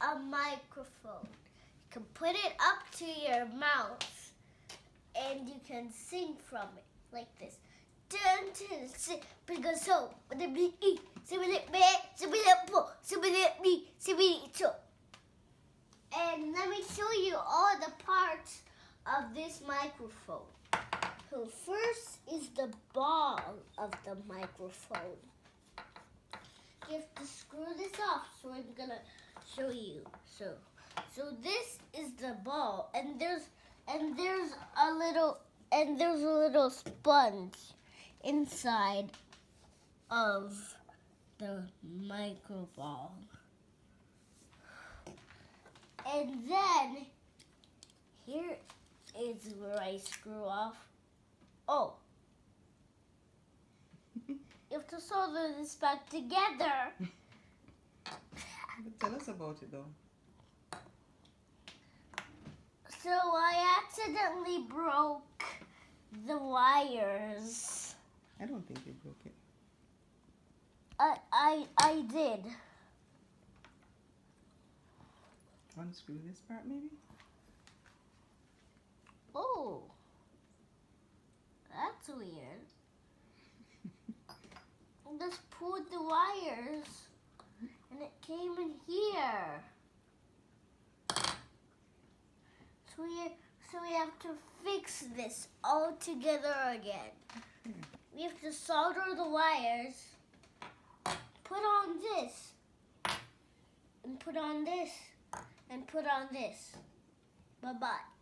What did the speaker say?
a microphone. You can put it up to your mouth and you can sing from it like this. Dun, dun, sing, because so, and let me show you all the parts of this microphone. So first is the ball of the microphone. You have to screw this off, so I'm gonna show you. So this is the ball, and there's a little sponge inside of the micro ball. And then here is where I screw off. Oh. You have to solder this back together. But tell us about it though. So I accidentally broke the wires. I don't think you broke it. I did. Unscrew this part maybe? Oh. That's weird. Just pulled the wires and it came in here. So we have to fix this all together again. We have to solder the wires, put on this, and put on this, and put on this. Bye-bye.